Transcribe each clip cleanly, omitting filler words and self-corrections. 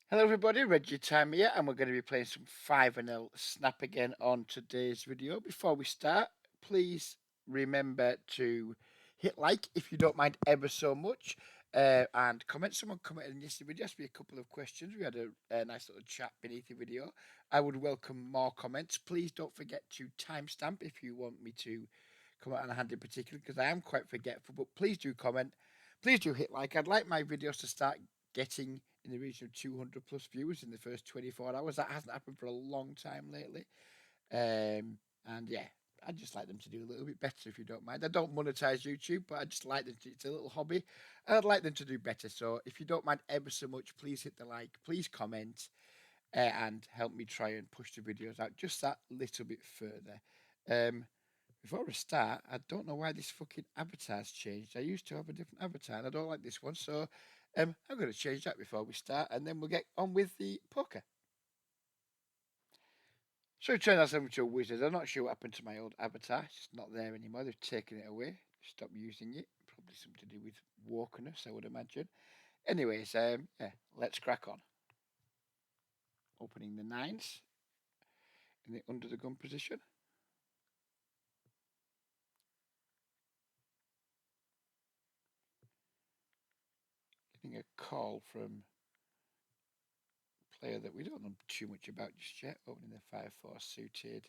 Hello everybody, Reggie Time here, and we're going to be playing some 5-0 Snap again on today's video. Before we start, please remember to hit like if you don't mind ever so much, and comment. Someone commented in yesterday's video, asked me a couple of questions. We had a nice little chat beneath the video. I would welcome more comments. Please don't forget to timestamp if you want me to comment on a hand in particular, because I am quite forgetful, but please do comment. Please do hit like. I'd like my videos to start getting in the region of 200 plus viewers in the first 24 hours. That hasn't happened for a long time lately. And yeah, I'd just like them to do a little bit better if you don't mind. I don't monetize YouTube, but I just like them to, it's a little hobby. And I'd like them to do better. So if you don't mind ever so much, please hit the like, please comment, and help me try and push the videos out just that little bit further. Um, Before we start, I don't know why this fucking avatar's changed. I used to have a different avatar and I don't like this one. So I'm going to change that before we start and then we'll get on with the poker. So it turned out I'm to a wizard. I'm not sure what happened to my old avatar. It's just not there anymore. They've taken it away. Stopped using it. Probably something to do with wokeness, I would imagine. Anyways, yeah, let's crack on. Opening the nines in the under the gun position. Getting a call from a player that we don't know too much about just yet. Opening the 5-4 suited.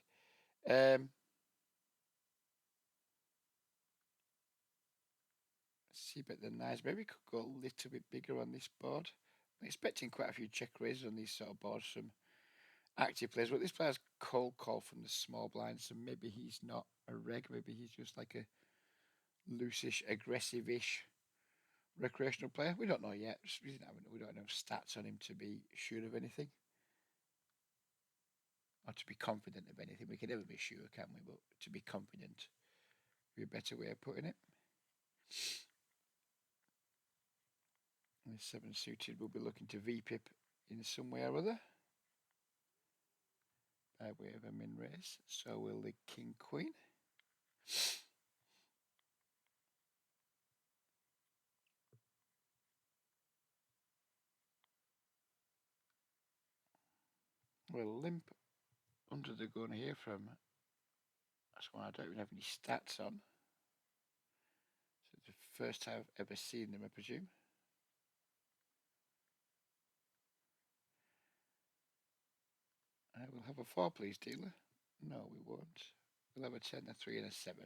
See, but the nines maybe could go a little bit bigger on this board. I'm expecting quite a few check raises on these sort of boards from active players, but this player's cold call from the small blind, so maybe he's not a reg, maybe he's just like a loosish, aggressive-ish recreational player. We don't know yet. We don't have stats on him to be sure of anything. Or to be confident of anything. We can never be sure, can we? But to be confident would be a better way of putting it. And the 7 suited will be looking to VPip in some way or other by way of a min raise. So will the King Queen. We'll limp under the gun here from someone I don't even have any stats on. So it's the first time I've ever seen them, I presume. We'll have a 4, please, dealer. No, we won't. We'll have a 10, a 3, and a 7.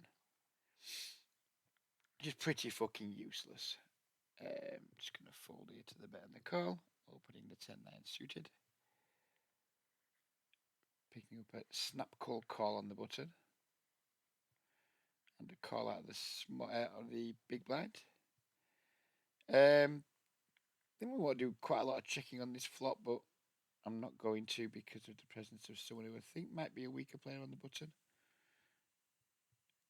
Just pretty fucking useless. Just going to fold here to the bet and the call. Opening the 10-9 suited. Picking up a snap call on the button. And a call out of the big blind. Then we want to do quite a lot of checking on this flop, but I'm not going to because of the presence of someone who I think might be a weaker player on the button.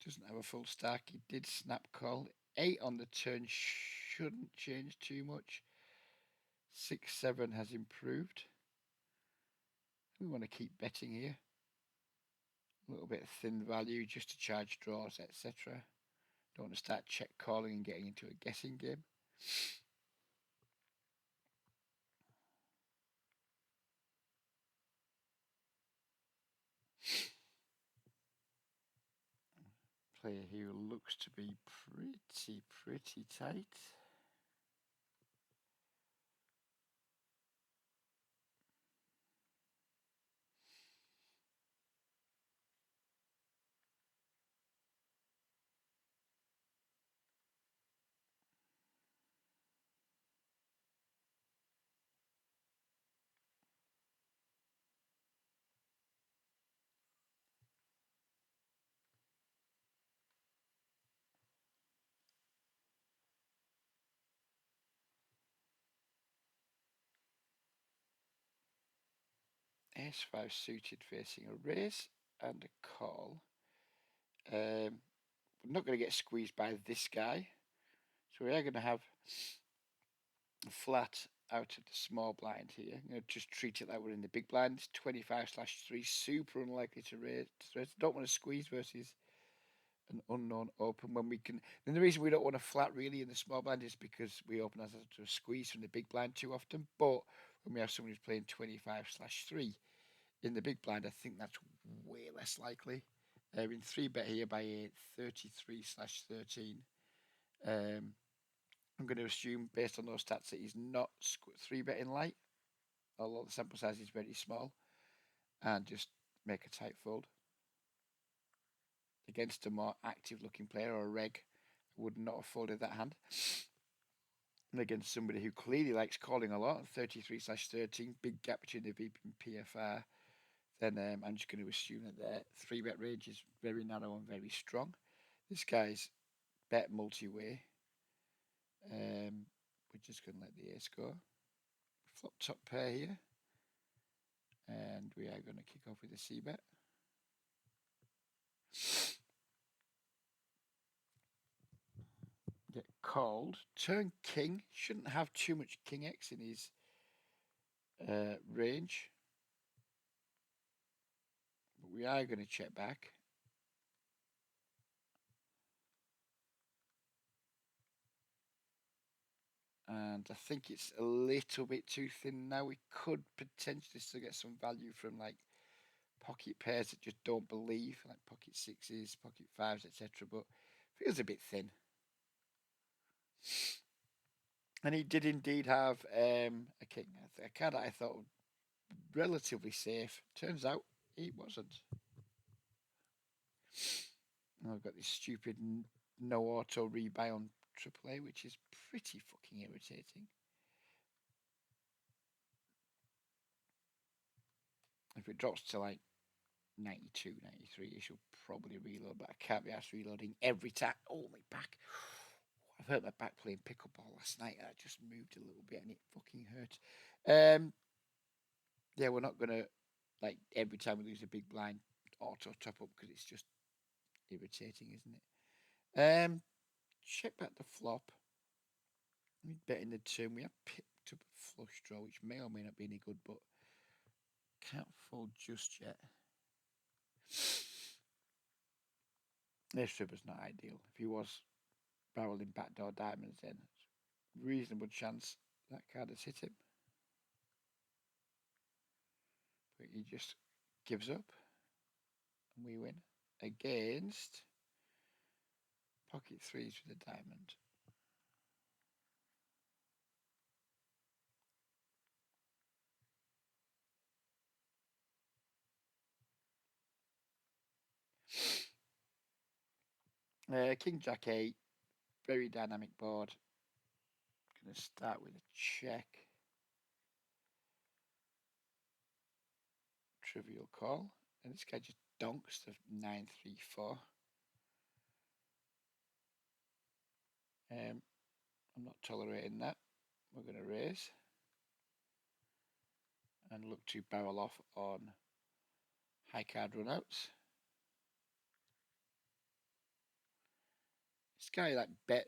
Doesn't have a full stack. He did snap call. 8 on the turn shouldn't change too much. 6-7 has improved. We want to keep betting here. A little bit of thin value just to charge draws, etc. Don't want to start check calling and getting into a guessing game. Player here looks to be pretty tight. Ace-5 suited facing a raise and a call. We're not going to get squeezed by this guy. So we are going to have a flat out of the small blind here. I'm going to just treat it like we're in the big blind. It's 25/3, super unlikely to raise. Don't want to squeeze versus an unknown open when we can. And the reason we don't want a flat really in the small blind is because we open ourselves to a squeeze from the big blind too often. But when we have someone who's playing 25/3 in the big blind, I think that's way less likely. In 3-bet here by a 33/13. Um, I'm going to assume, based on those stats, that he's not 3-betting light, although the sample size is very small, and just make a tight fold. Against a more active looking player or a reg, I would not have folded that hand. And against somebody who clearly likes calling a lot, 33/13, big gap between the VP and PFR, then I'm just going to assume that their 3-bet range is very narrow and very strong. This guy's bet multi-way. We're just going to let the ace go. Flop top pair here. And we are going to kick off with a C-bet. Get called. Turn king. Shouldn't have too much king X in his range. But we are going to check back. And I think it's a little bit too thin now. We could potentially still get some value from like pocket pairs that just don't believe, like pocket sixes, pocket fives, etc. But feels a bit thin. And he did indeed have a king, a card that I thought was relatively safe. Turns out he wasn't. And I've got this stupid no auto rebuy on AAA, which is pretty fucking irritating. If it drops to like 92, 93, it should probably reload, but I can't be asked reloading every time. Oh, my back. I've hurt my back playing pickleball last night. I just moved a little bit and it fucking hurt. Yeah, we're not going to, like, every time we lose a big blind, auto top up because it's just irritating, isn't it? Check back the flop. We bet in the turn. We have picked up a flush draw, which may or may not be any good, but can't fold just yet. This river's not ideal. If he was barreling backdoor diamonds, then reasonable chance that card has hit him. But he just gives up, and we win against pocket threes with a diamond. King Jack 8, very dynamic board. Going to start with a check. Trivial call. And this guy just donks to 9-3-4. I'm not tolerating that. We're going to raise. And look to barrel off on high card runouts. This guy like bet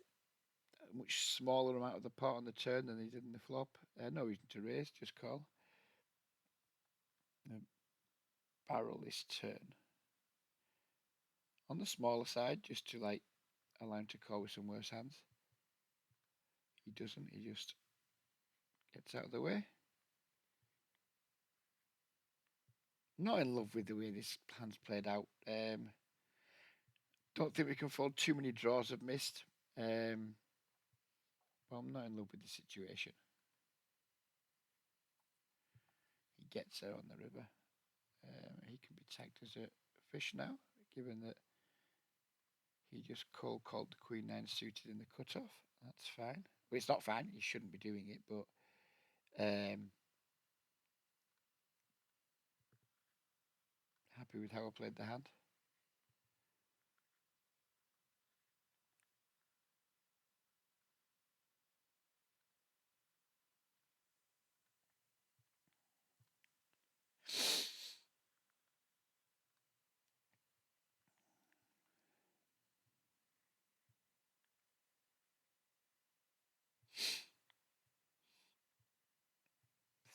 a much smaller amount of the pot on the turn than he did in the flop. No reason to raise, just call. Barrel this turn. On the smaller side, just to like allow him to call with some worse hands. He doesn't, he just gets out of the way. Not in love with the way this hand's played out. Don't think we can fold too many draws I've missed. But I'm not in love with the situation. He gets there on the river. He can be tagged as a fish now, given that he just cold called the Queen 9 suited in the cutoff. That's fine. Well, it's not fine. He shouldn't be doing it, but happy with how I played the hand.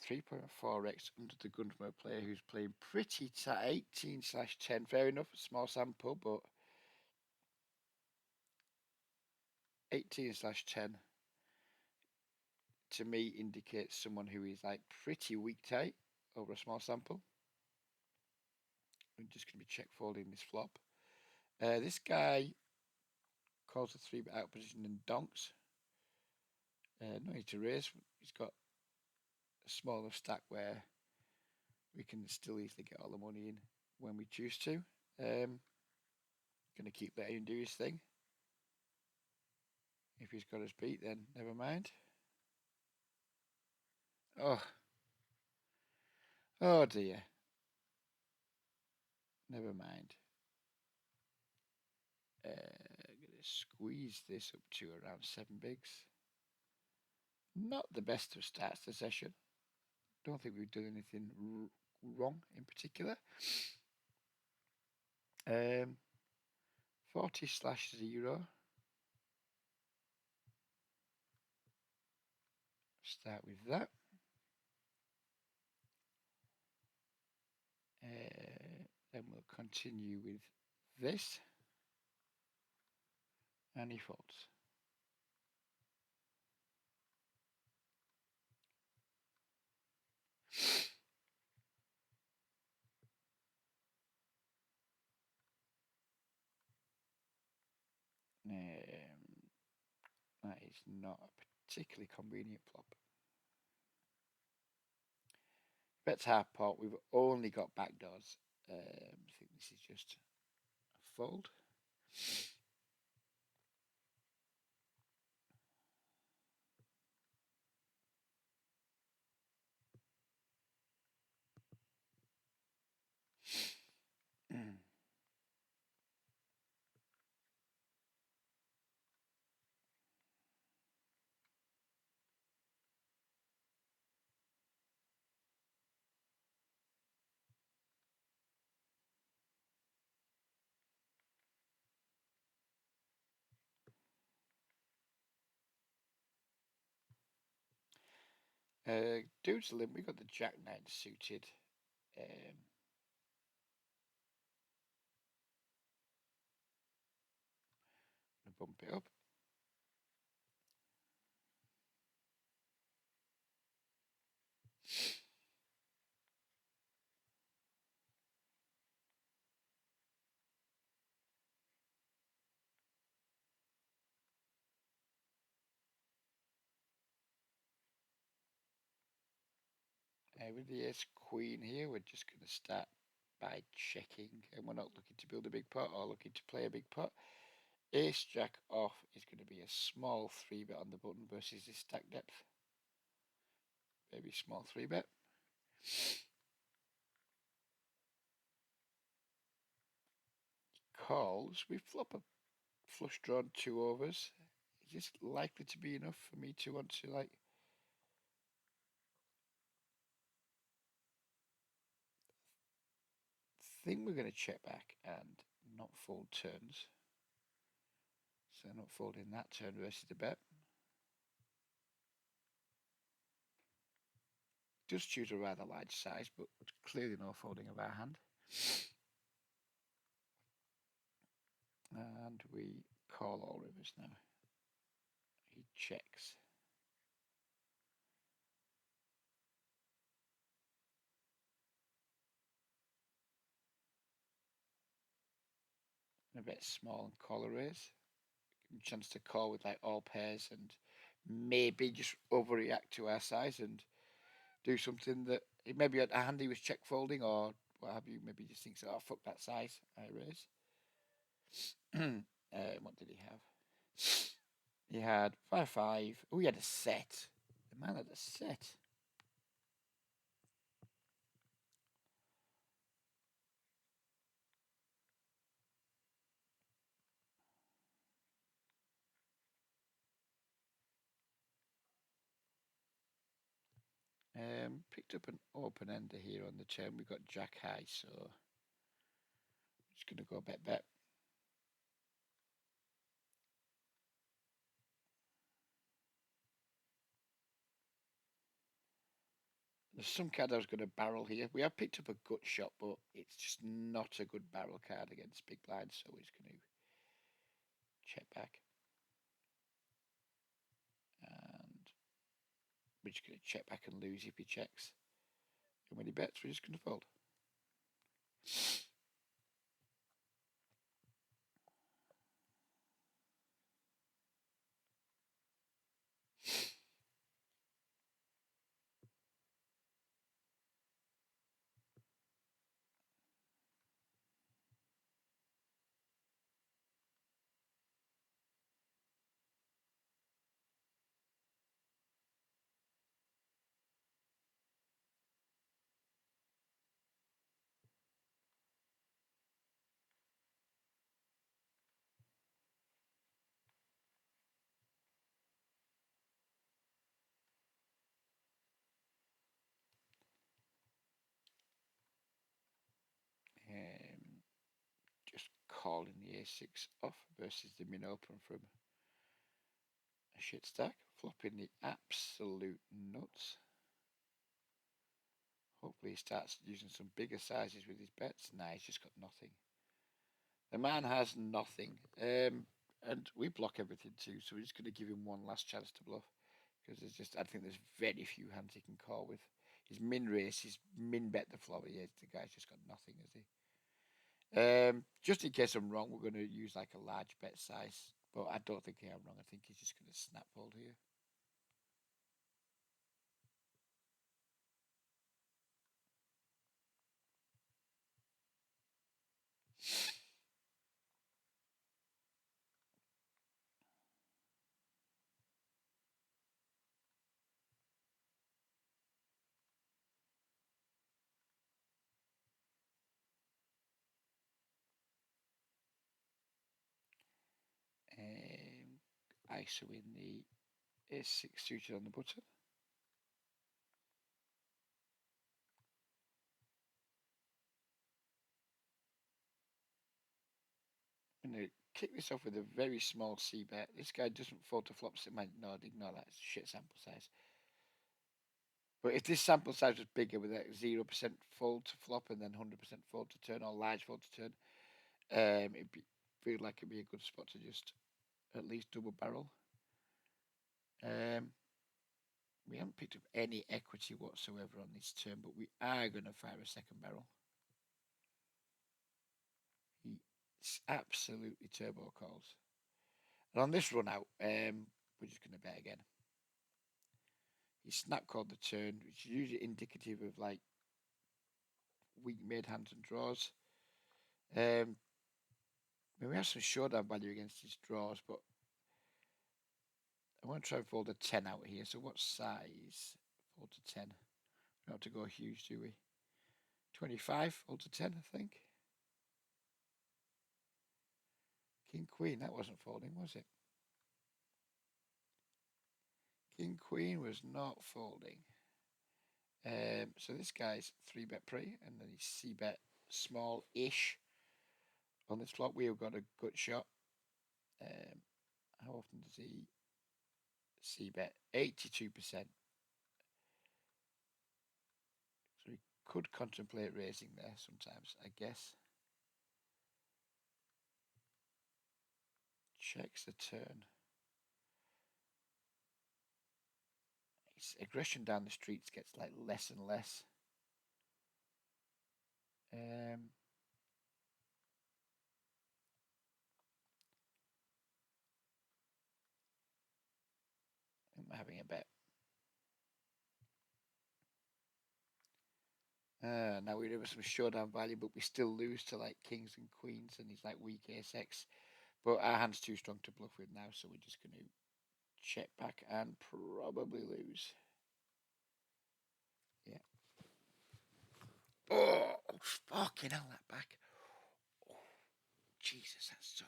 .4x under the gun from a player who's playing pretty tight. 18/10. Fair enough, small sample, but 18/10 to me indicates someone who is like pretty weak tight over a small sample. I'm just going to be check folding this flop. This guy calls a 3-bet out position and donks. No need to raise. He's got a small enough stack where we can still easily get all the money in when we choose to. Going to keep letting him do his thing. If he's got us beat, then never mind. Oh, oh dear. Never mind. I'm going to squeeze this up to around 7 bigs. Not the best of starts to session. Don't think we've done anything wrong in particular. 40/0. Start with that. Then we'll continue with this. And he folds. That is not a particularly convenient flop. Bet's half pot. We've only got backdoors. I think this is just a fold. Due to limp, we got the Jack 9 suited. Bump it up. With the ace queen here, we're just going to start by checking, and we're not looking to build a big pot or looking to play a big pot. Ace jack off is going to be a small 3-bet on the button versus his stack depth. Maybe small 3-bet. Calls. We flop a flush drawn 2 overs. Is this likely to be enough for me to want to like? Think we're going to check back and not fold turns. So not folding that turn versus the bet. Does choose a rather large size, but clearly no folding of our hand. And we call all rivers now. He checks. A bit small and call a raise. Chance to call with like all pairs and maybe just overreact to our size and do something that maybe a hand he was check folding or what have you. Maybe just thinks, oh fuck that size, I raise. What did he have? He had 5/5. Oh, he had a set. The man had a set. Picked up an open ender here on the turn. We got Jack high, so I'm just gonna go bet. There's some card I was going to barrel here. We have picked up a gut shot, but it's just not a good barrel card against big blinds, so we're just going to check back. And We're just going to check back and lose if he checks. And when he bets, we're just going to fold. Um, just calling the a6 off versus the min open from a shit stack. Flopping the absolute nuts. Hopefully he starts using some bigger sizes with his bets. Nah, he's just got nothing. The man has nothing. And we block everything too, so we're just going to give him one last chance to bluff. Because I think there's very few hands he can call with. His min race, his min bet the flop. Yeah, the guy's just got nothing, has he? Just in case I'm wrong, we're going to use like a large bet size. But I don't think I'm wrong. I think he's just going to snap fold here. ISO in the A6 suited on the button. I'm going to kick this off with a very small C bet. This guy doesn't fold to flops. It might not ignore that. It's shit sample size. But if this sample size was bigger with a 0% fold to flop and then 100% fold to turn or large fold to turn, it'd feel like it'd be a good spot to just at least double barrel. We haven't picked up any equity whatsoever on this turn, but we are going to fire a second barrel. He's absolutely turbo calls. And on this run out, we're just going to bet again. He snap called the turn, which is usually indicative of like weak made hands and draws. I mean, we have some showdown value against his draws, but I want to try and fold a 10 out here. So what size? Fold to 10. We don't have to go huge, do we? 25, fold to 10, I think. King Queen, that wasn't folding, was it? King Queen was not folding. So this guy's 3-bet pre, and then he's C-bet small-ish. On this flop, we have got a gut shot. How often does he C-bet? 82%. So he could contemplate raising there sometimes, I guess. Checks the turn. His aggression down the streets gets like less and less. I'm having a bet. Now we have some showdown value, but we still lose to like kings and queens, and he's like weak ace-x. But our hand's too strong to bluff with now, so we're just going to check back and probably lose. Yeah. Oh, fucking hell, that back. Oh, Jesus, that's so.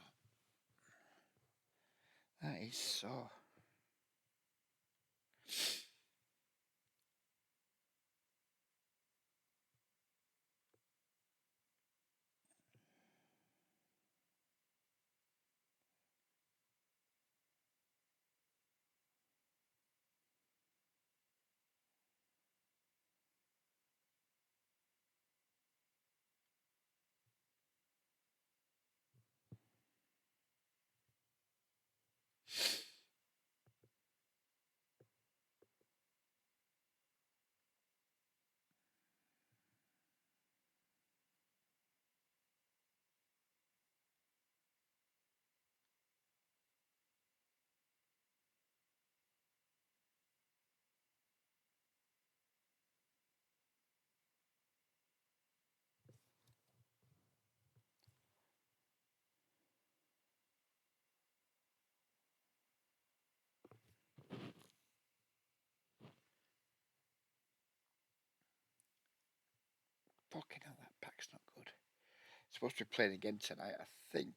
That is so. supposed to be playing again tonight. I think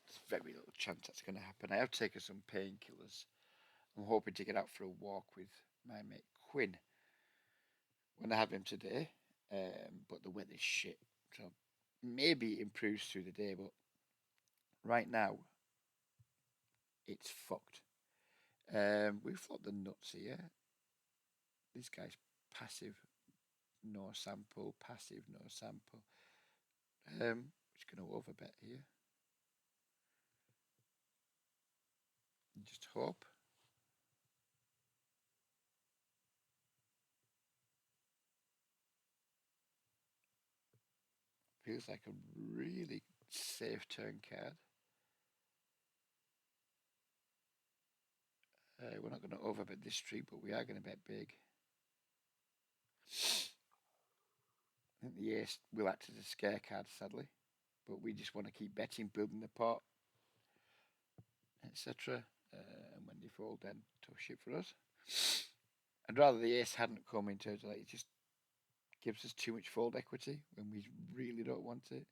there's very little chance that's going to happen. I have taken some painkillers. I'm hoping to get out for a walk with my mate Quinn when I have him today. But the weather's shit, so maybe it improves through the day. But right now, it's fucked. We've flopped the nuts here. This guy's passive, no sample, passive, no sample. Just going to overbet here. Just hope. Feels like a really safe turn card. We're not going to overbet this street, but we are going to bet big. I think the ace will act as a scare card, sadly, but we just want to keep betting, building the pot, etc. And when they fold, then tough shit for us. I'd rather the ace hadn't come in terms of like it just gives us too much fold equity when we really don't want it.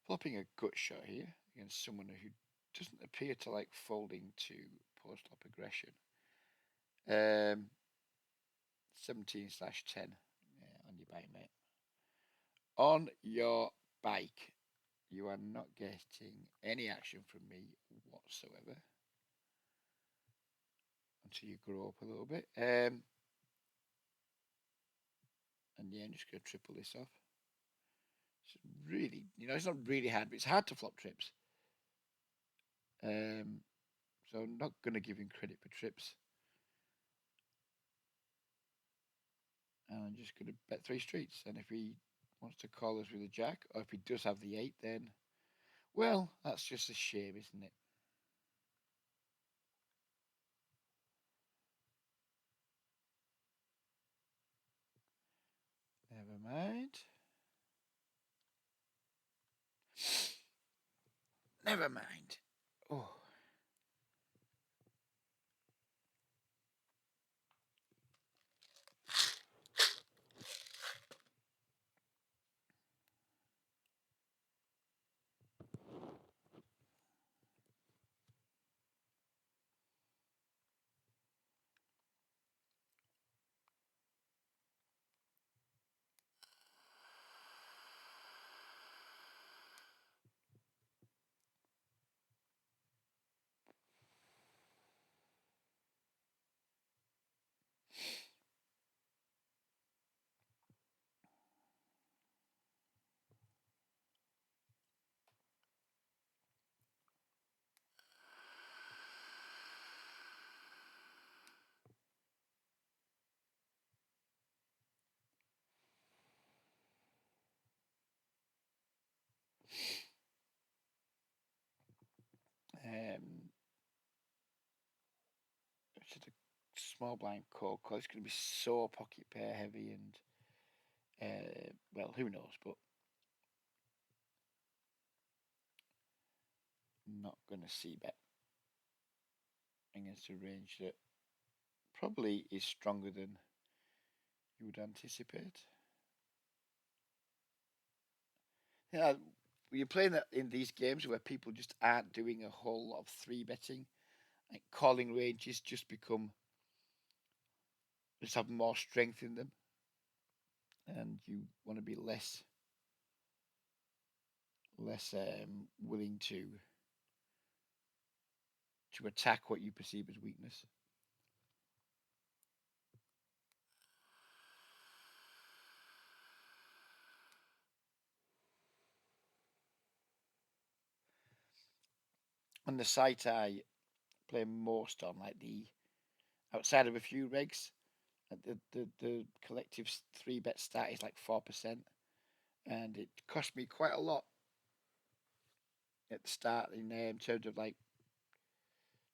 Flopping a gut shot here against someone who doesn't appear to like folding to post-flop aggression. 17/10. Yeah, on your bike, mate. On your bike. You are not getting any action from me whatsoever until you grow up a little bit. And yeah, I'm just going to triple this off. It's really, it's not really hard, but it's hard to flop trips. So I'm not going to give him credit for trips. And I'm just going to bet three streets. And if he wants to call us with a jack, or if he does have the eight, then, well, that's just a shame, isn't it? Never mind. Never mind. Oh. Um, it's just a small blind call. It's going to be so pocket pair heavy, and well, who knows? But not going to see bet against a range that probably is stronger than you would anticipate. Yeah, you're playing that in these games where people just aren't doing a whole lot of three betting. Like calling ranges just have more strength in them, and you want to be less willing to attack what you perceive as weakness. On the site I play most on, like the outside of a few regs, the collective three bet stat is like 4%, and it cost me quite a lot at the start in terms of like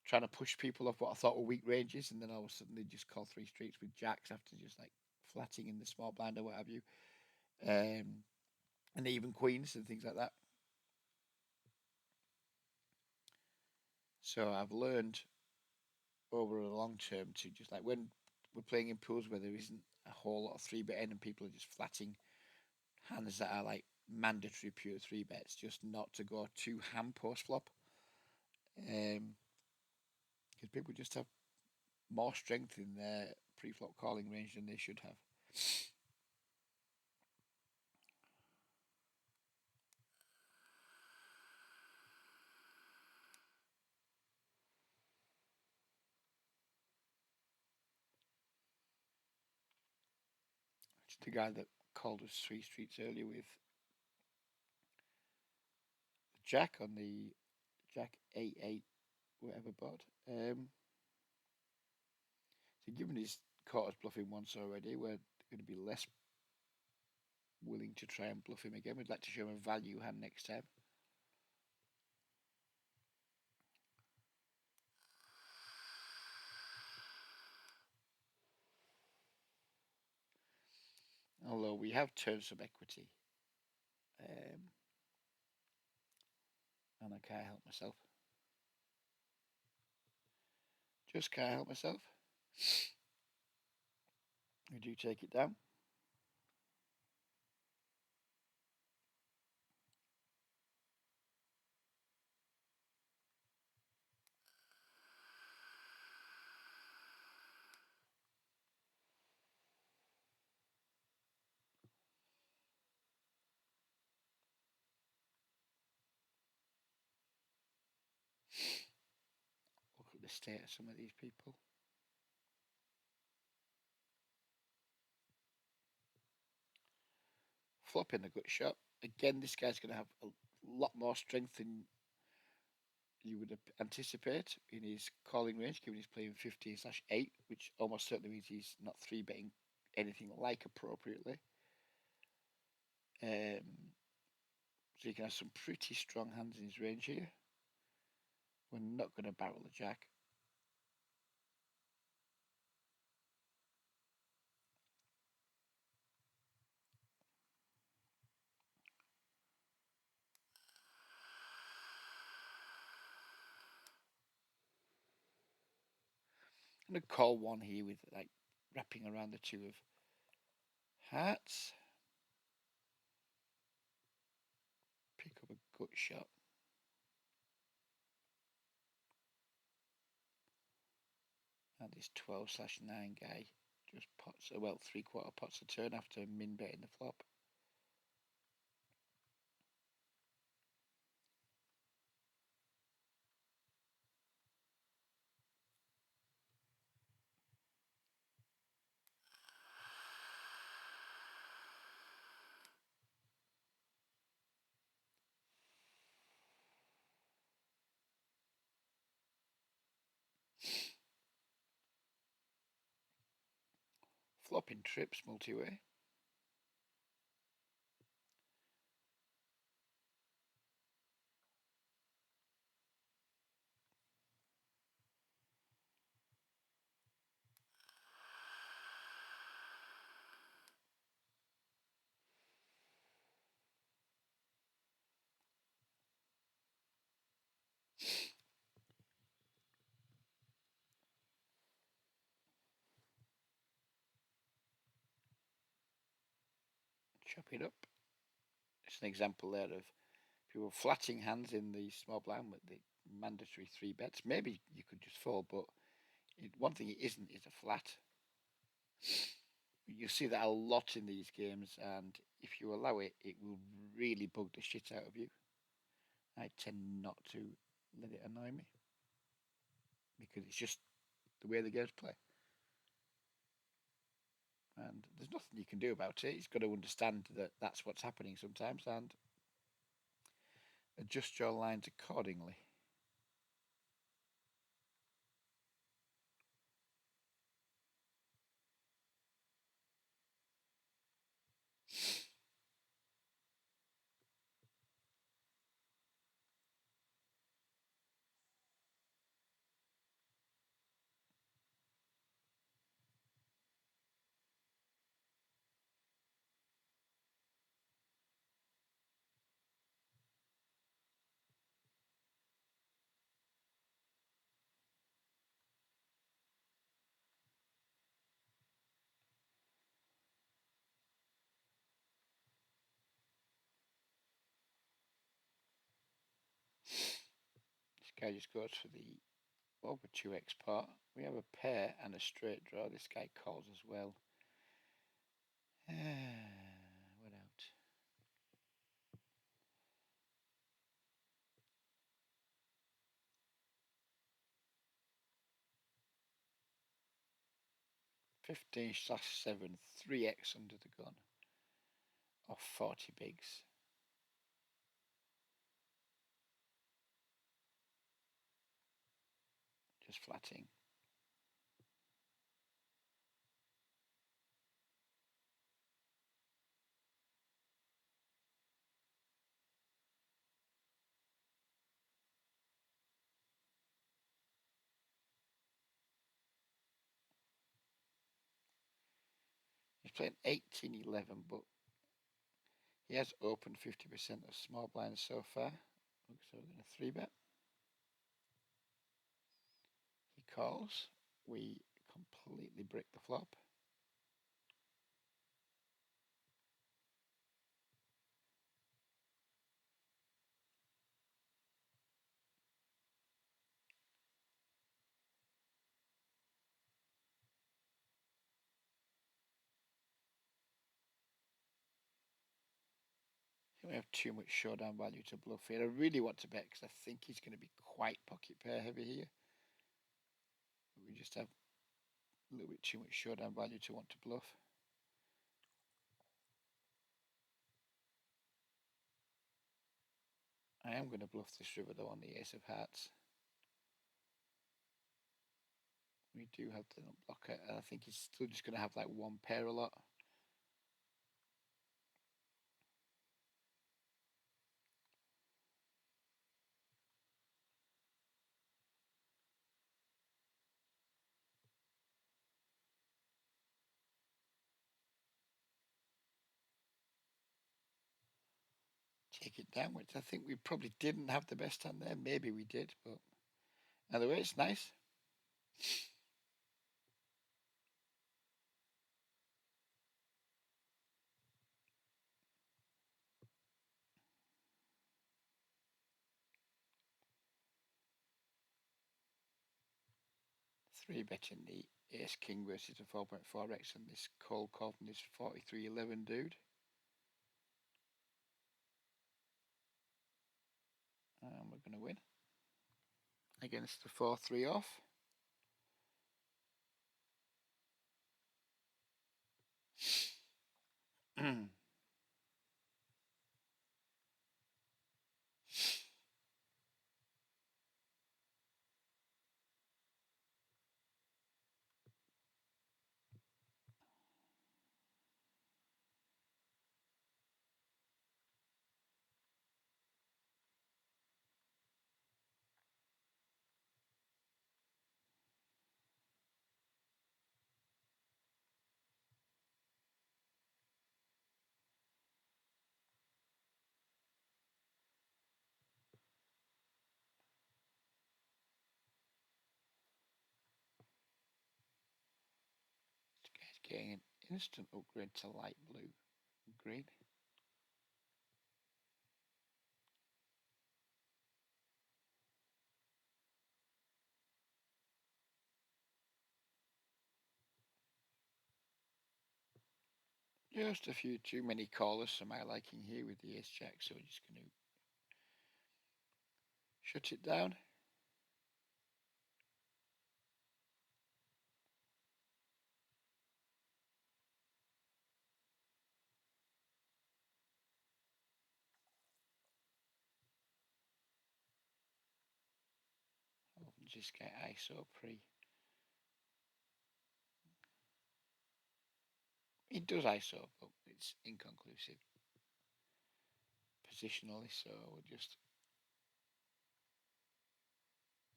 trying to push people off what I thought were weak ranges, and then all of a sudden they just call three streets with jacks after just like flatting in the small blind or what have you, um, and even queens and things like that. So I've learned over a long term to just like when we're playing in pools where there isn't a whole lot of three bet in and people are just flatting hands that are like mandatory pure three bets, just not to go too ham post flop. Because people just have more strength in their pre-flop calling range than they should have. It's the guy that called us three streets earlier with the jack on the jack 8-8 whatever board. So given he's caught us bluffing once already, we're going to be less willing to try and bluff him again. We'd like to show him a value hand next time. Although we have turned some equity. And I can't help myself. Just can't help myself. We do take it down. Look at the state of some of these people. Flopping a good shot. Again, this guy's going to have a lot more strength than you would anticipate in his calling range, given he's playing 15/8, which almost certainly means he's not three betting anything like appropriately. So you can have some pretty strong hands in his range here. We're not going to barrel a jack. I'm going to call one here with like wrapping around the two of hearts. Pick up a gut shot. And this 12/9 guy just pots, well, 3/4 pots a turn after min betting the flop. Flopping trips multi-way. Chop it up. It's an example there of people flatting hands in the small blind with the mandatory three bets. Maybe you could just fold, but one thing it isn't is a flat. You see that a lot in these games, and if you allow it, it will really bug the shit out of you. I tend not to let it annoy me because it's just the way the games play. And there's nothing you can do about it. You've got to understand that that's what's happening sometimes and adjust your lines accordingly. guy just goes for the over 2 export. We have a pair and a straight draw. This guy calls as well. What out? (15/7), 3x under the gun, or 40 bigs. Just flatting. He's playing 18-11, but he has opened 50% of small blinds so far. So we're going to 3-bet. He calls. We completely brick the flop. We have too much showdown value to bluff here. I really want to bet because I think he's going to be quite pocket pair heavy here. But we just have a little bit too much showdown value to want to bluff. I am going to bluff this river though on the ace of hearts. We do have the blocker, and I think he's still just going to have like one pair a lot. Take it down, which I think we probably didn't have the best hand there. Maybe we did, but either way, it's nice. Three betting the ace king versus a 4.4x, and this cold call from this 43-11 dude. And we're going to win against the 4-3 off. Getting an instant upgrade to light blue and green. Just a few too many callers for my liking here with the ace jack, so we're just going to shut it down. Just get ISO pre. It does ISO, but it's inconclusive positionally, so we'll just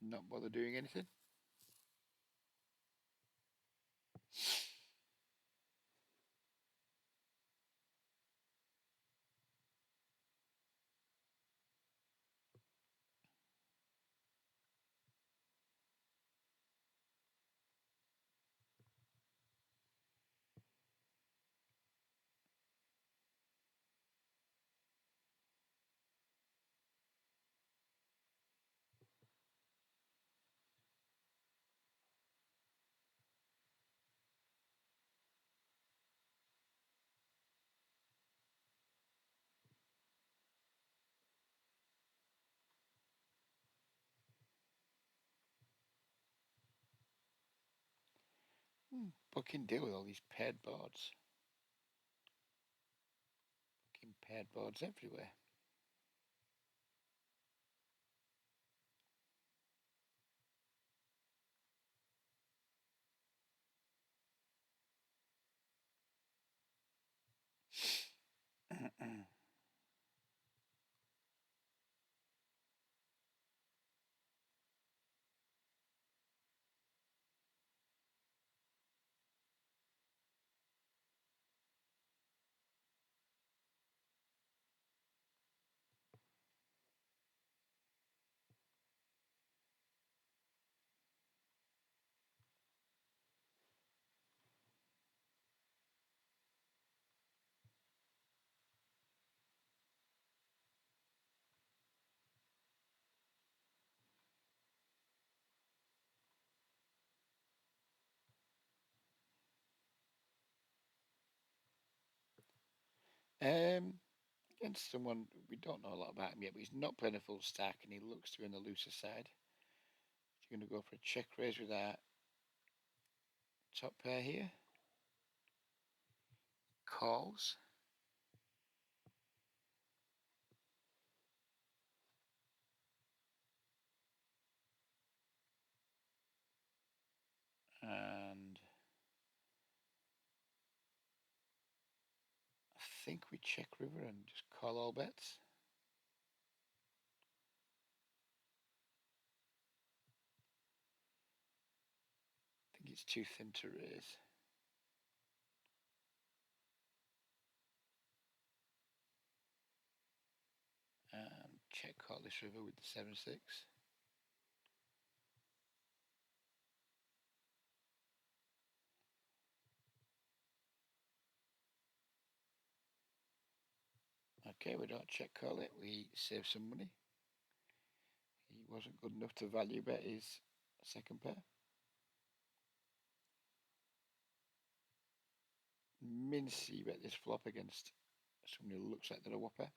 not bother doing anything. Fucking deal with all these paired boards. Fucking paired boards everywhere. Against someone we don't know a lot about him yet, but he's not playing a full stack and he looks to be on the looser side. You're going to go for a check raise with our top pair here. Calls. And I think we check river and just call all bets. I think it's too thin to raise. And check call this river with the 7-6. Okay, we don't check call it, we save some money. He wasn't good enough to value bet his second pair. Mincy bet this flop against somebody who looks like they're a whopper.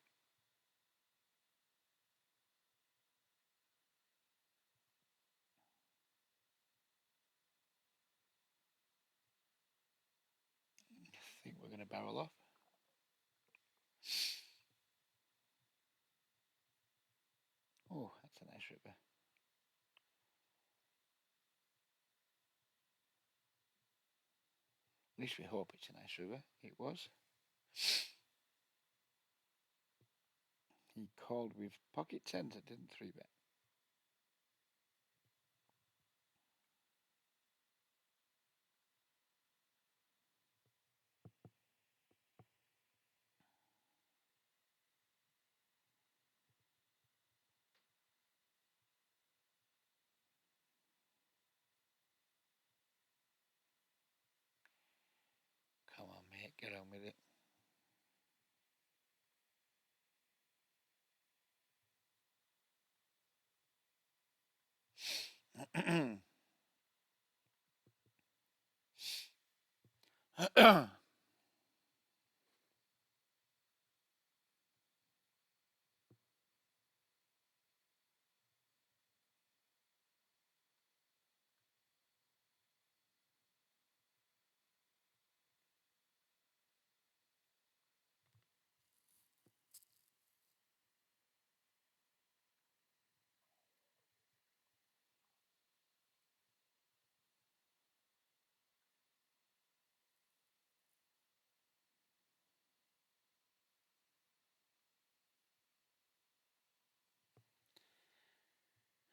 I think we're going to barrel off. Oh, that's a nice river. At least we hope it's a nice river. It was. He called with pocket tens. I didn't 3-bet. Come on, mate, get on with it.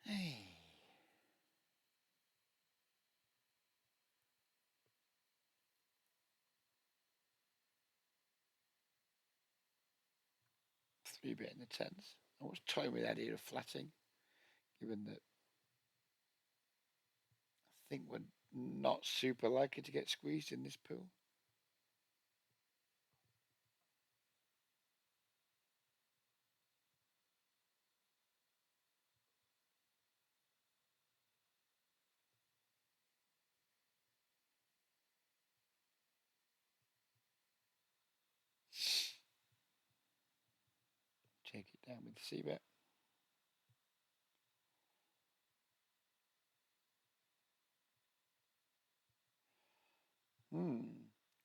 Hey. 3-bet in the tens. I was toying with the idea of flatting, given that I think we're not super likely to get squeezed in this pool. Take it down with the C-bet.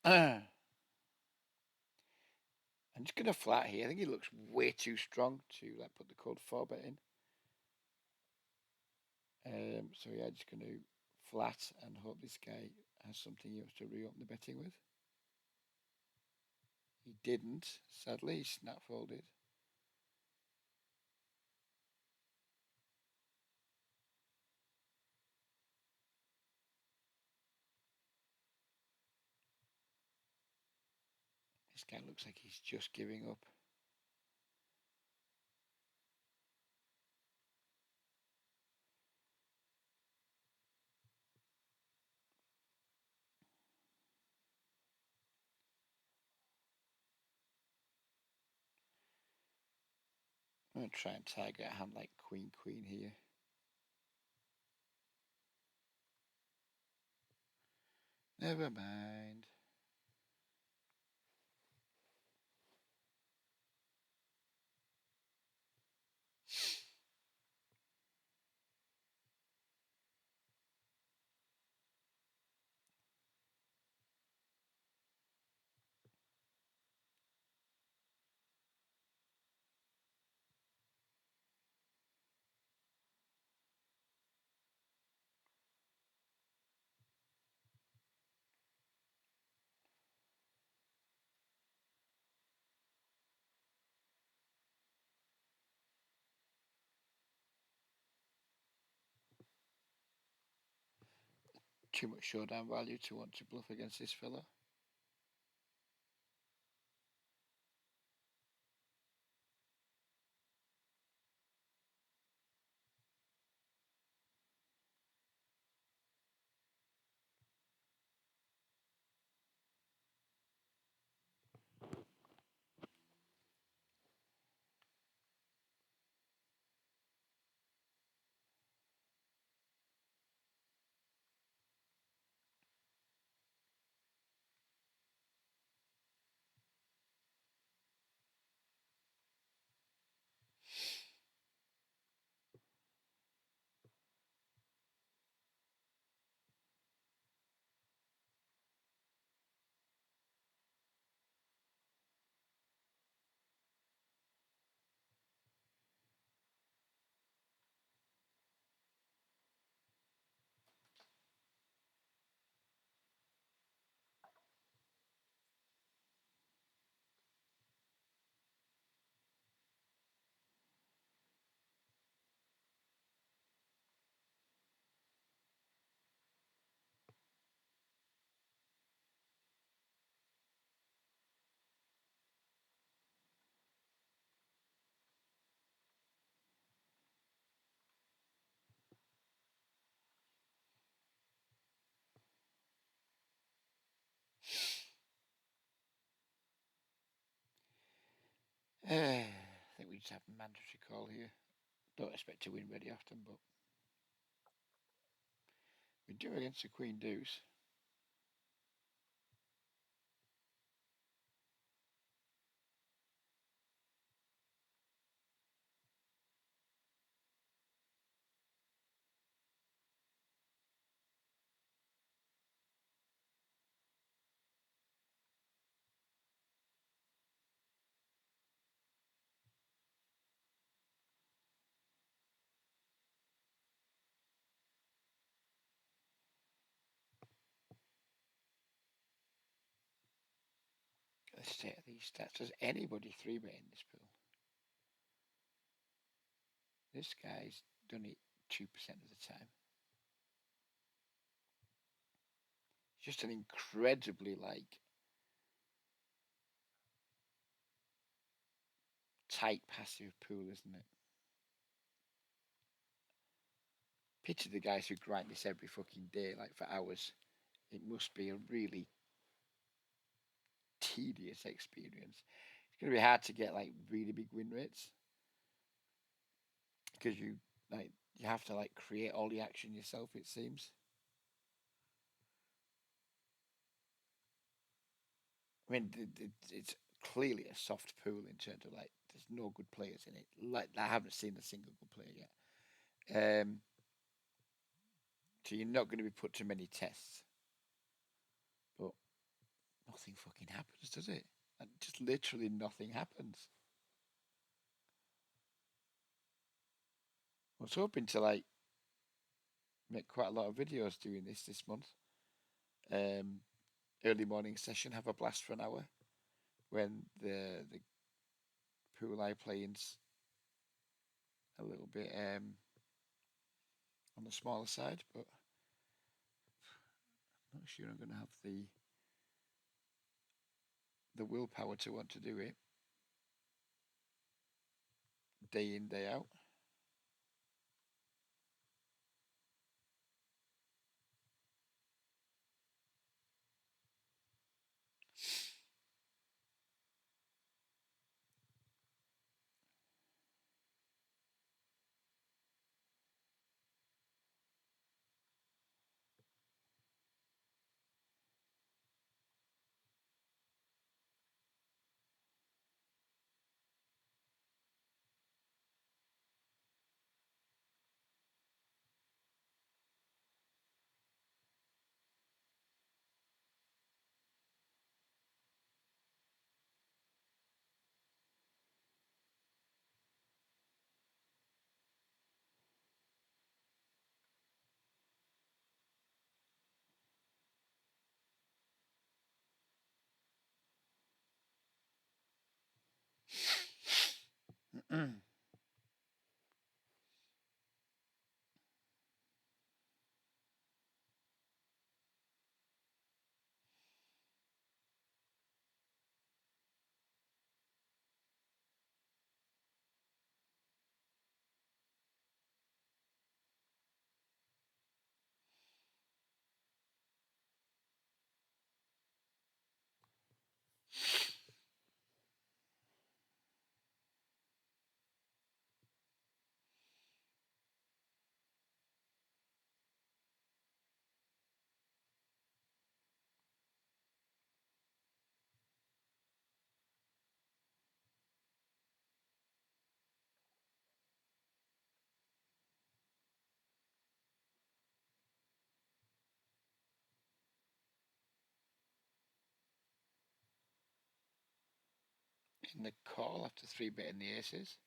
I'm just gonna flat here. I think he looks way too strong to like put the code 4-bet in. So yeah, just gonna flat and hope this guy has something he wants to reopen the betting with. He didn't, sadly. He snap folded. This guy looks like he's just giving up. I'm gonna try and target a hand like Queen Queen here. Never mind. Too much showdown value to want to bluff against this fella. I think we just have a mandatory call here. Don't expect to win very often, but we do against the Queen Deuce. Let's take these stats. Does anybody 3-bet in this pool? This guy's done it 2% of the time. It's just an incredibly tight passive pool, isn't it? Picture the guys who grind this every fucking day, like for hours. It must be a really tedious experience. It's gonna be hard to get like really big win rates because you have to like create all the action yourself. It seems. I mean, it's clearly a soft pool in terms of like there's no good players in it. Like I haven't seen a single good player yet. So you're not going to be put to many tests. But nothing fucking happens, does it? And just literally nothing happens. I was hoping to like make quite a lot of videos doing this month. Um, Early morning session, have a blast for an hour when the pool I play in's a little bit on the smaller side, but I'm not sure I'm going to have the willpower to want to do it day in day out. In the call after three betting the aces.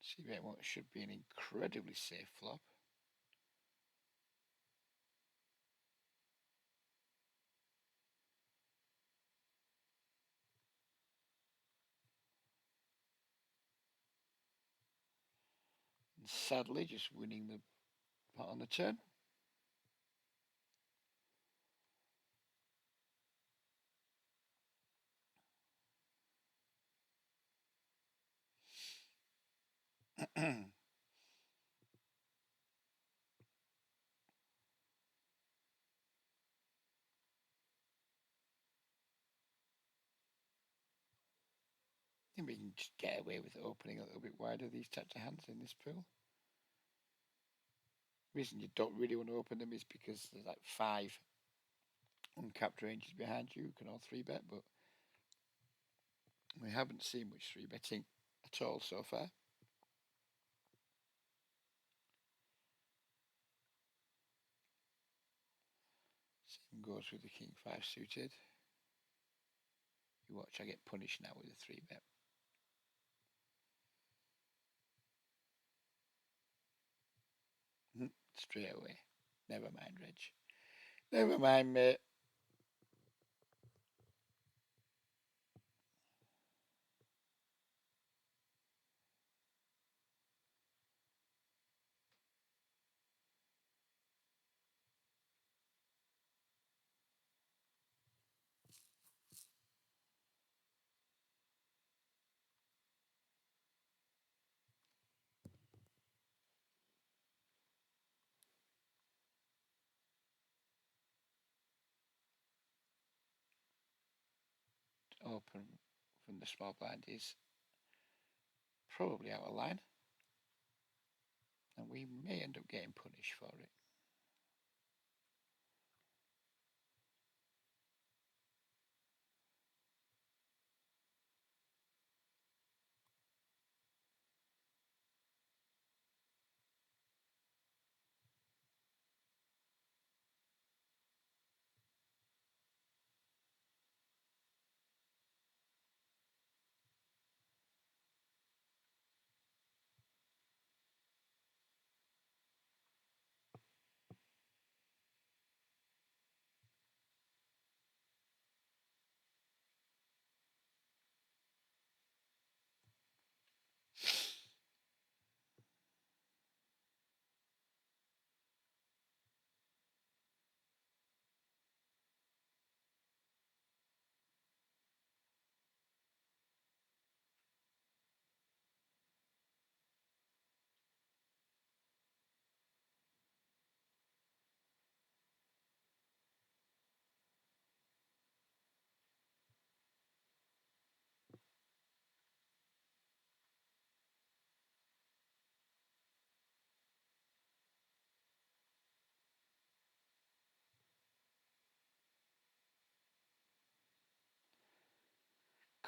See bet what should be an incredibly safe flop. And sadly, just winning the pot on the turn. I think we can just get away with opening a little bit wider these types of hands in this pool. The reason you don't really want to open them is because there's like 5 uncapped ranges behind you who can all 3-bet, but we haven't seen much 3-betting at all so far. Same goes with the King 5 suited. You watch, I get punished now with a 3-bet. Straight away. Never mind, Reg. Never mind, mate. Open from the small blind is probably out of line, and we may end up getting punished for it.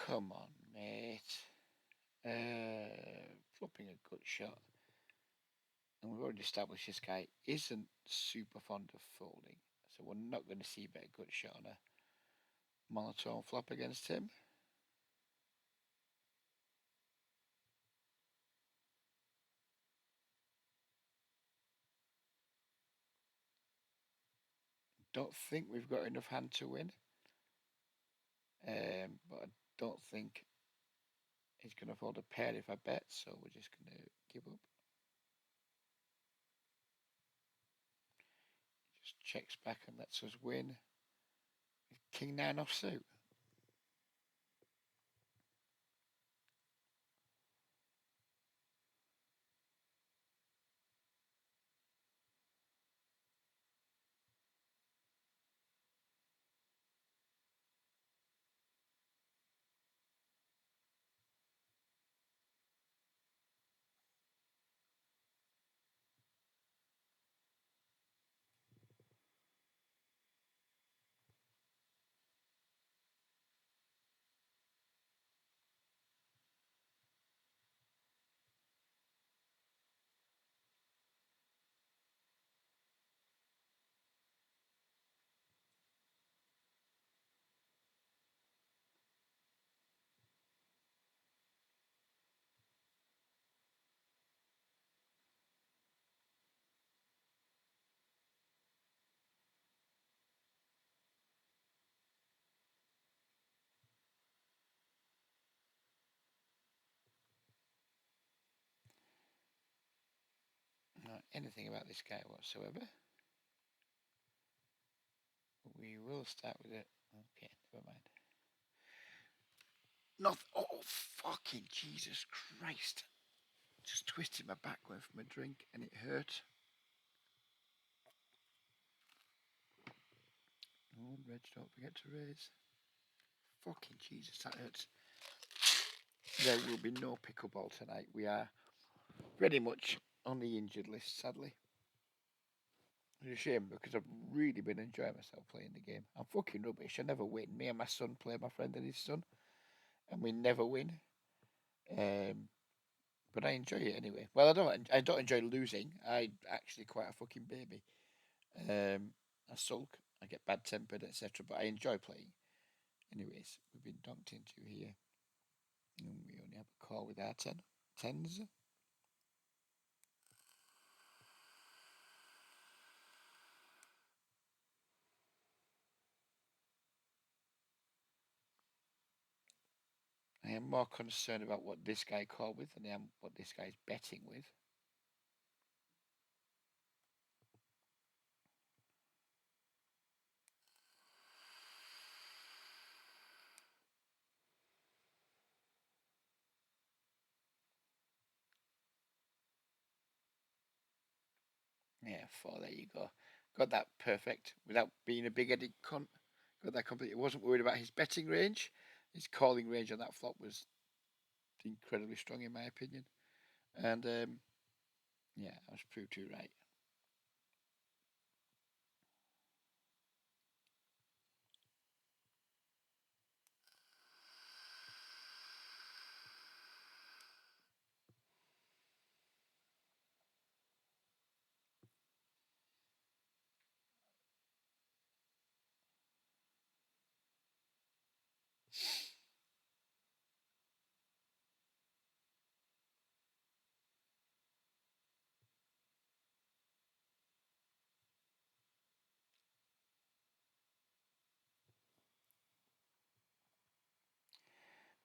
come on, mate. Flipping a good shot. And we've already established this guy isn't super fond of folding. So we're not going to see a good shot on a monotone flop against him. Don't think we've got enough hand to win. But I don't think he's going to fold a pair if I bet, so we're just going to give up. Just checks back and lets us win. King 9 offsuit. Not anything about this guy whatsoever. We will start with it. Okay, never mind. Not. Oh, fucking Jesus Christ. Just twisted my back going from a drink and it hurt. Oh, Reg, don't forget to raise. Fucking Jesus, that hurts. There will be no pickleball tonight. We are pretty much on the injured list, sadly. It's a shame because I've really been enjoying myself playing the game. I'm fucking rubbish. I never win. Me and my son play, my friend and his son, and we never win. But I enjoy it anyway. Well, I don't enjoy losing. I actually quite a fucking baby. I sulk. I get bad tempered, etc. But I enjoy playing. Anyways, we've been dunked into here, and we only have a call with our tens. I am more concerned about what this guy called with than I am what this guy's betting with. Yeah, four. There you go. Got that perfect without being a big-headed cunt. Got that completely. Wasn't worried about his betting range. His calling range on that flop was incredibly strong, in my opinion. And yeah, I was proved too right.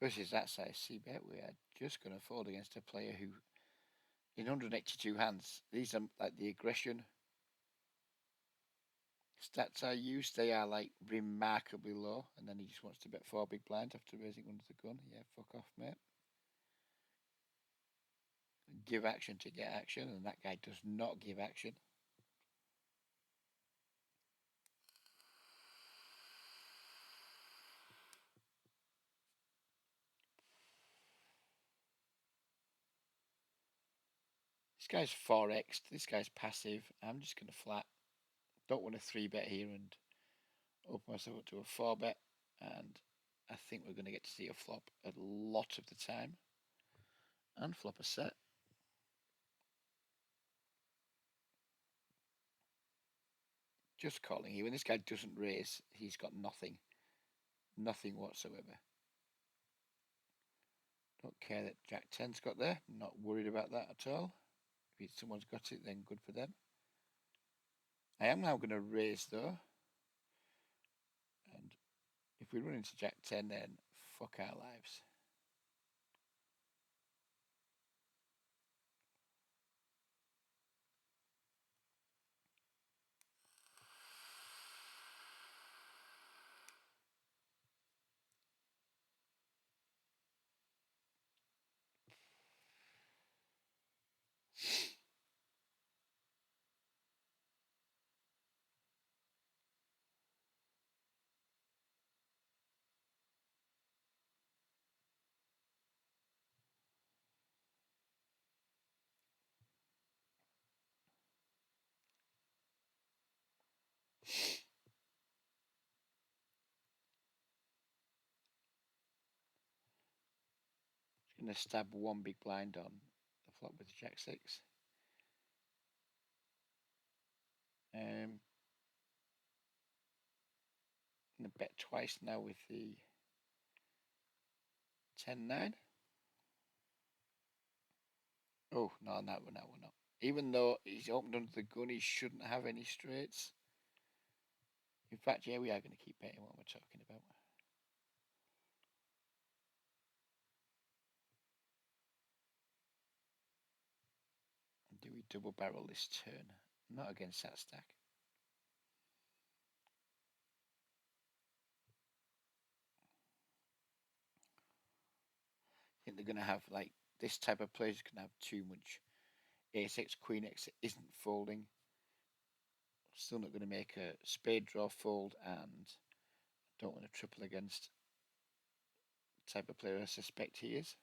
Versus that size C bet, we are just going to fold against a player who, in 182 hands, these are like the aggression stats I use. They are like remarkably low, and then he just wants to bet four big blinds after raising under the gun. Yeah, fuck off, mate. Give action to get action, and that guy does not give action. This guy's 4x. This guy's passive. I'm just going to flat. Don't want a 3 bet here and open myself up to a 4 bet. And I think we're going to get to see a flop a lot of the time. And flop a set. Just calling you. When this guy doesn't raise, he's got nothing. Nothing whatsoever. Don't care that Jack 10's got there. Not worried about that at all. If someone's got it, then good for them. I am now going to raise though. And if we run into Jack 10, then fuck our lives. Going to stab one big blind on the flop with the Jack 6. I'm going to bet twice now with the 10-9. Oh, no, we're not. Even though he's opened under the gun, he shouldn't have any straights. In fact, yeah, we are going to keep betting what we're talking about. Do we double barrel this turn? Not against that stack. I think they're going to have, like, this type of players can have too much ace-x, queen-x that isn't folding. Still not going to make a spade draw fold, and don't want to triple against the type of player I suspect he is.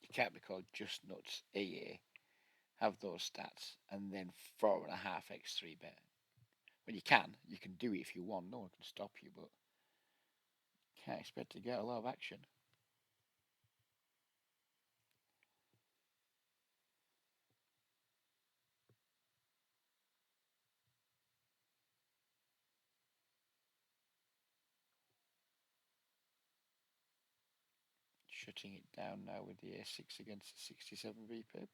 You can't be called just nuts AA, have those stats, and then 4.5x 3-bet. Well, you can do it if you want, no one can stop you, but can't expect to get a lot of action. Shutting it down now with the A6 against the 67 VPIP.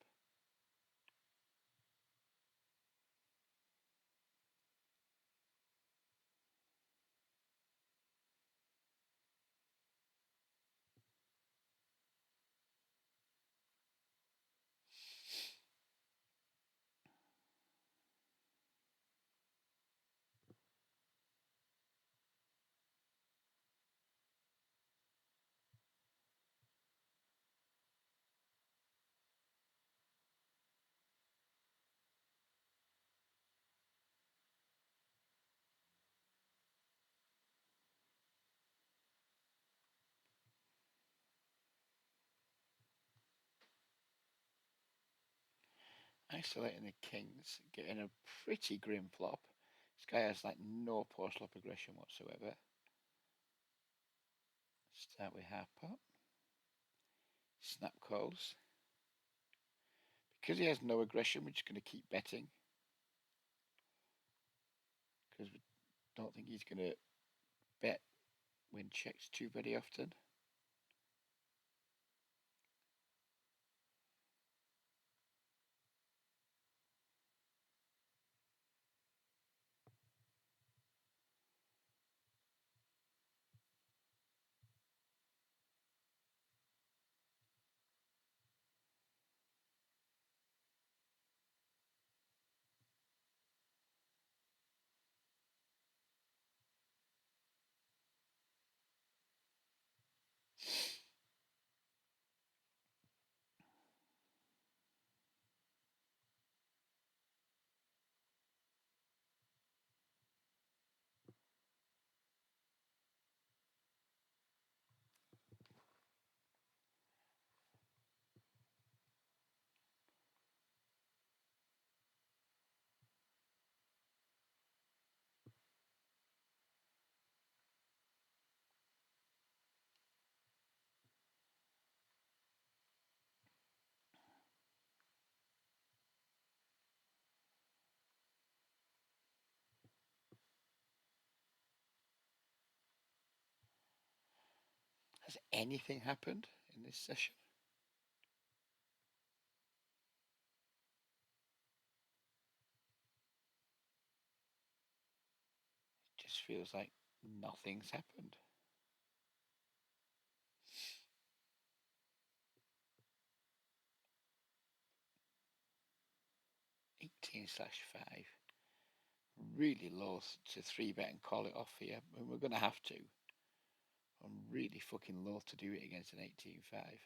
Isolating the kings, getting a pretty grim flop. This guy has like no post-flop aggression whatsoever. Start with half pot. Snap calls. Because he has no aggression, we're just going to keep betting. Because we don't think he's going to bet when checks too very often. Has anything happened in this session? It just feels like nothing's happened. 18/5. Really low to 3-bet and call it off here. And we're going to have to. I'm really fucking low to do it against an 18/5.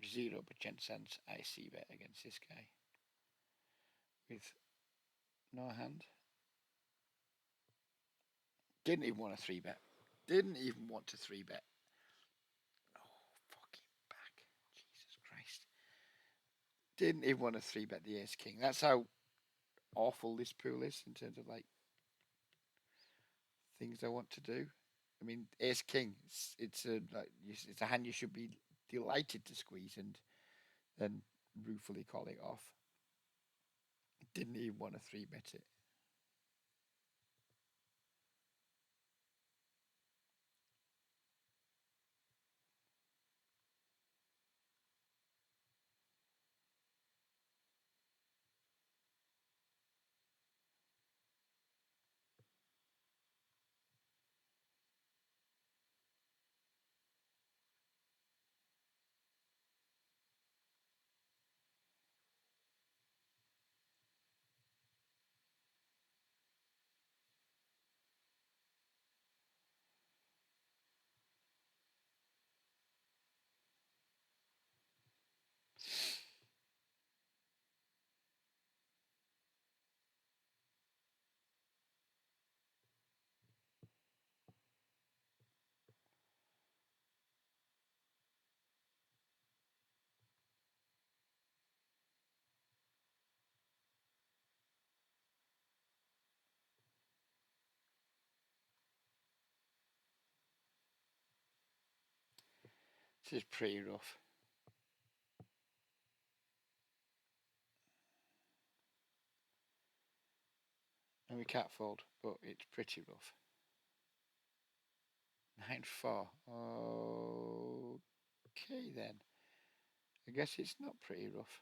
Zero chance I see bet against this guy. With no hand. Didn't even want a 3-bet. Didn't even want to 3-bet. Oh, fucking back. Jesus Christ. Didn't even want to 3-bet the ace king. That's how awful this pool is in terms of like things I want to do. I mean, ace king. It's a it's a hand you should be delighted to squeeze and then ruefully call it off. Didn't even want to 3-bet it. This is pretty rough. And we can't fold, but it's pretty rough. 9/4. Okay then. I guess it's not pretty rough.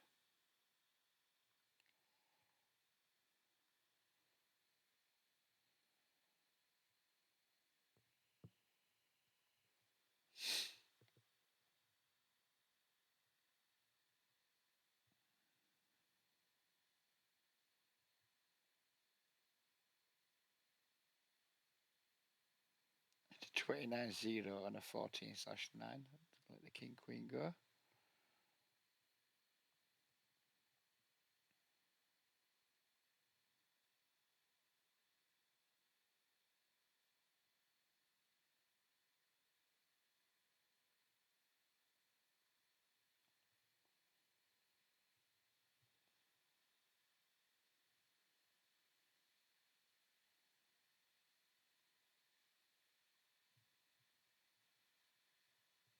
It's a 29/0 and a 14/9. Let the king queen go.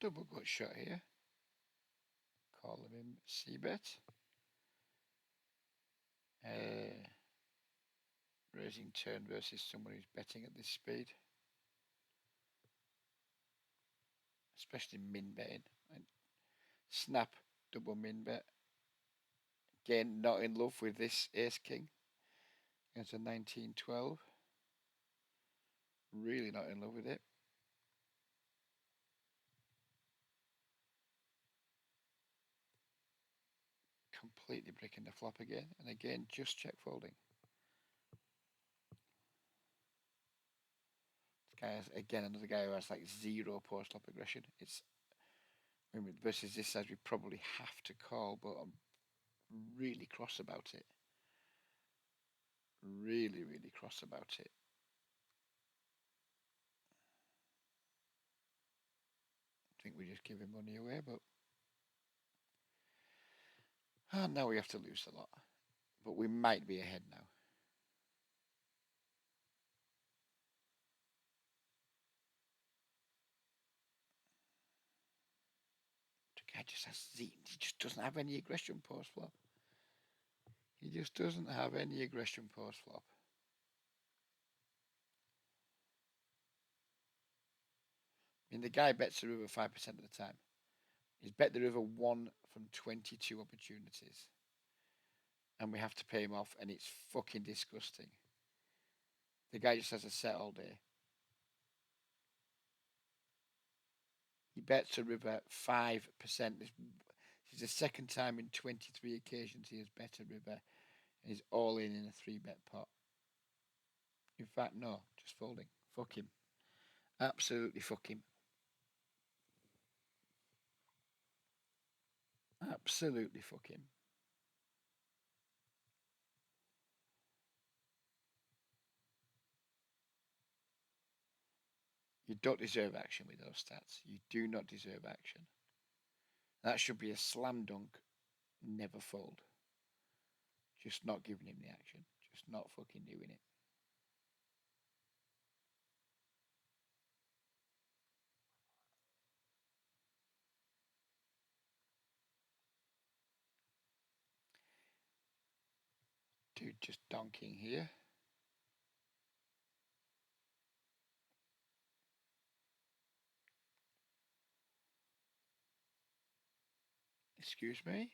Double gut shot here. Call him in C-bet. Raising turn versus someone who's betting at this speed. Especially min betting. And snap, double min bet. Again, not in love with this ace king. It's a 1912. Really not in love with it. Completely breaking the flop again. And again, just check folding. This guy is, again, another guy who has like zero post-flop aggression. It's versus this side, we probably have to call, but I'm really cross about it. Really, really cross about it. I think we just give him money away, but now we have to lose a lot. But we might be ahead now. The guy just has Z. He just doesn't have any aggression post flop. He just doesn't have any aggression post flop. I mean, the guy bets the river 5% of the time. He's bet the river 1 from 22 opportunities. And we have to pay him off, and it's fucking disgusting. The guy just has a set all day. He bets a river 5%. This is the second time in 23 occasions he has bet a river, and he's all in a 3-bet pot. In fact, no, just folding. Fuck him. Absolutely fuck him. Absolutely fuck him. You don't deserve action with those stats. You do not deserve action. That should be a slam dunk. Never fold. Just not giving him the action. Just not fucking doing it. Dude just donking here. Excuse me.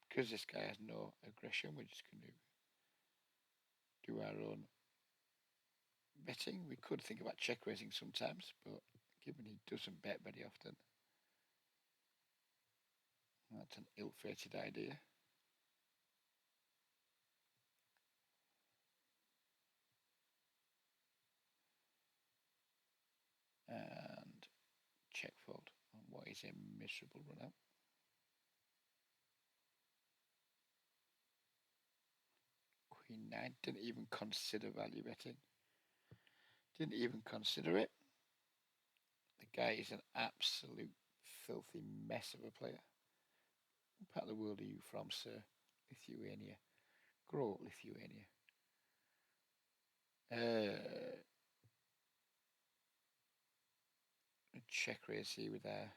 Because this guy has no aggression, we're just going to do our own betting. We could think about check raising sometimes, but given he doesn't bet very often, that's an ill-fated idea. And check fold on what is a miserable run out. Queen 9, didn't even consider value betting. Didn't even consider it. The guy is an absolute filthy mess of a player. What part of the world are you from, sir? Lithuania. Grow up, Lithuania. Check raise here with our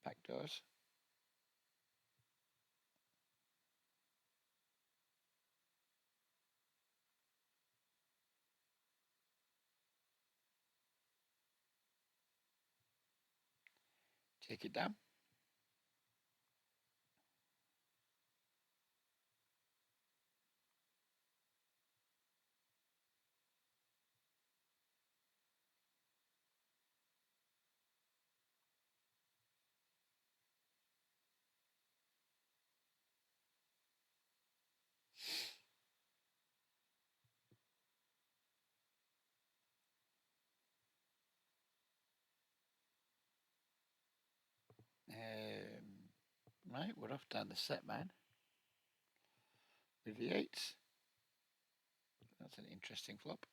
backdoors. Take it down. Right, we're off down the set, man. With the 8s. That's an interesting flop.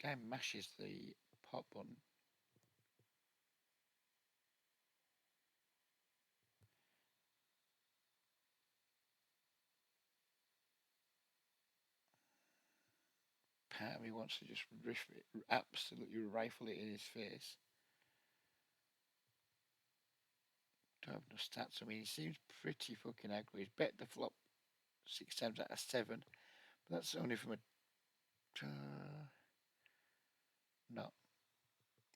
Guy mashes the pot button. Part of me wants to just absolutely rifle it in his face. Don't have no stats. I mean, he seems pretty fucking aggro. He's bet the flop 6 times out of 7, but that's only from a not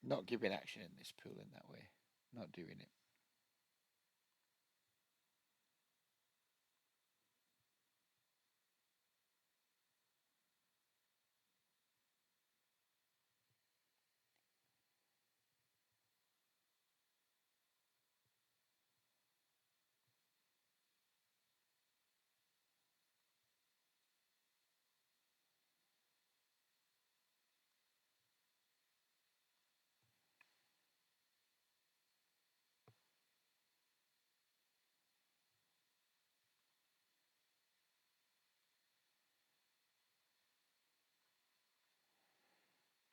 not giving action in this pool in that way. Not doing it.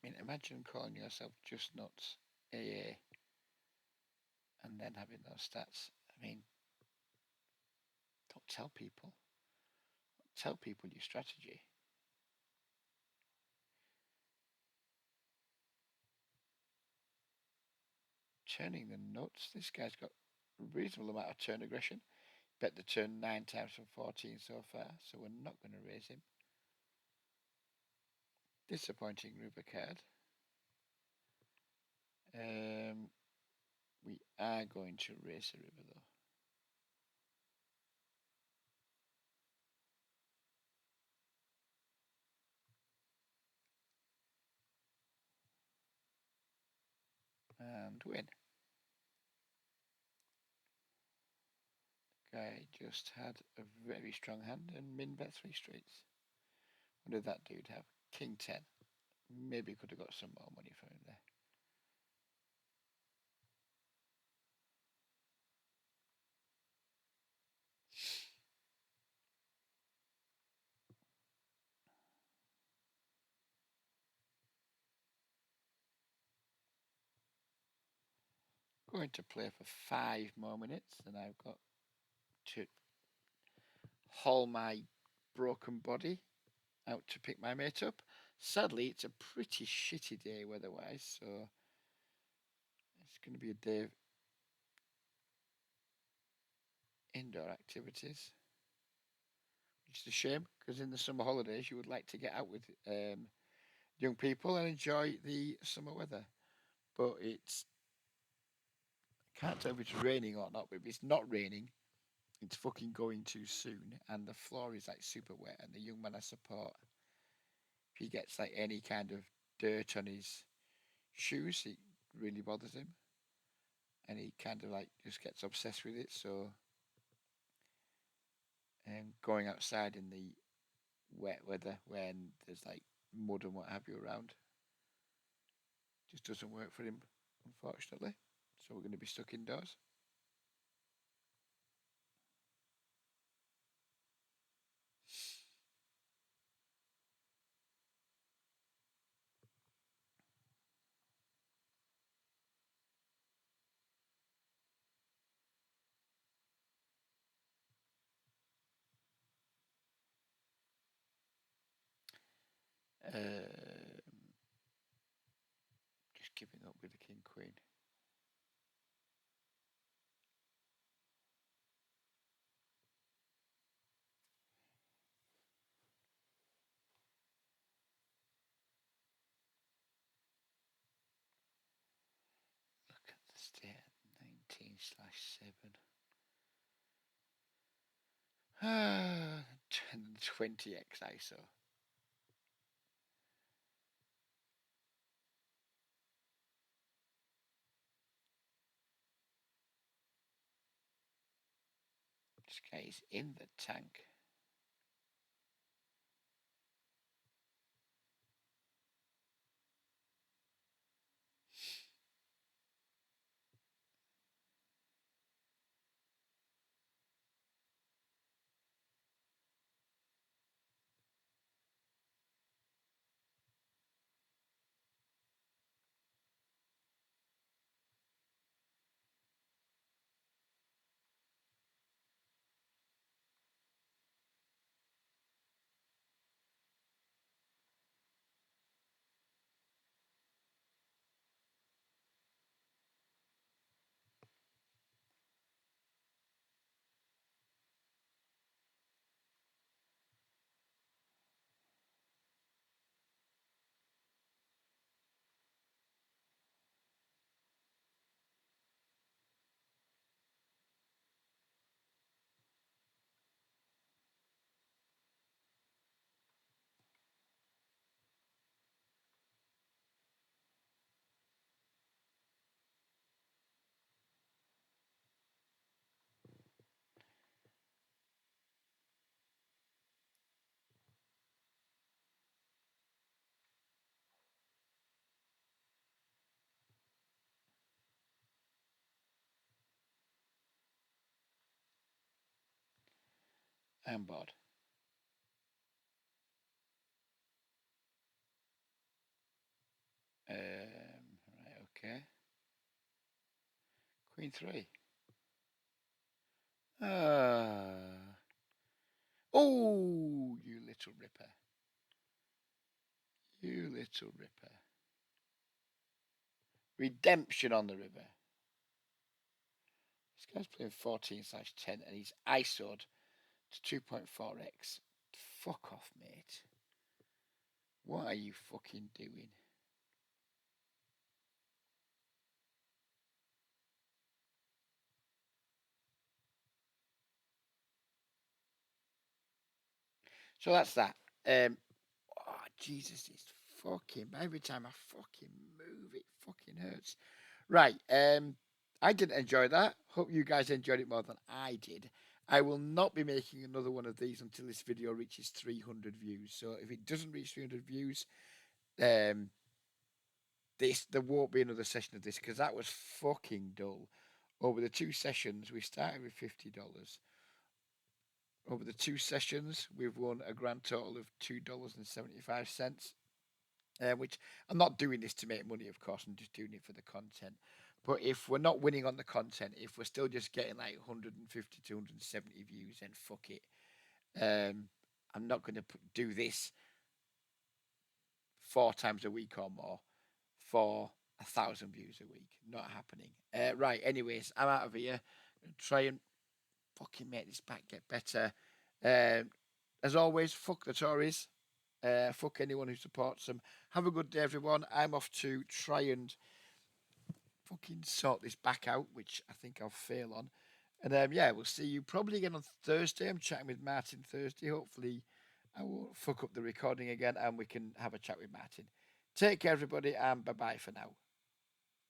I mean, imagine calling yourself just nuts AA and then having those stats. I mean, don't tell people. Tell people your strategy. Turning the nuts. This guy's got a reasonable amount of turn aggression. Bet the turn 9 times from 14 so far, so we're not going to raise him. Disappointing river card. We are going to race a river though. And win. Guy just had a very strong hand and min bet 3 straights. What did that dude have? King 10. Maybe could have got some more money from him there. Going to play for 5 more minutes, and I've got to haul my broken body out to pick my mate up. Sadly, it's a pretty shitty day weather-wise, so it's going to be a day of indoor activities, which is a shame because in the summer holidays you would like to get out with young people and enjoy the summer weather. But it's I can't tell if it's raining or not. But if it's not raining, it's fucking going too soon, and the floor is like super wet. And the young man I support, if he gets like any kind of dirt on his shoes, it really bothers him, and he kind of like just gets obsessed with it. So, going outside in the wet weather when there's like mud and what have you around just doesn't work for him, unfortunately. So we're going to be stuck indoors. Just giving up with the king queen. Look at the state, 19/7. 20x ISO. This guy is in the tank. I'm bored. Right, okay. Queen three. Ah. Oh, you little ripper. You little ripper. Redemption on the river. This guy's playing 14/10 and he's ISO'd to 2.4x. Fuck off, mate. What are you fucking doing? So that's that. Oh, Jesus, it's fucking. Every time I fucking move, it fucking hurts. Right. I didn't enjoy that. Hope you guys enjoyed it more than I did. I will not be making another one of these until this video reaches 300 views. So if it doesn't reach 300 views, um, there won't be another session of this because that was fucking dull. Over the two sessions, we started with $50. Over the two sessions, we've won a grand total of $2.75. Which I'm not doing this to make money, of course. I'm just doing it for the content. But if we're not winning on the content, if we're still just getting like 150, 270 views, then fuck it. I'm not going to do this 4 times a week or more for 1,000 views a week. Not happening. Right. Anyways, I'm out of here. Try and fucking make this back get better. As always, fuck the Tories. Fuck anyone who supports them. Have a good day, everyone. I'm off to try and fucking sort this back out, which I think I'll fail on. And yeah, we'll see you probably again on Thursday. I'm chatting with Martin Thursday. Hopefully, I won't fuck up the recording again and we can have a chat with Martin. Take care, everybody, and bye bye for now.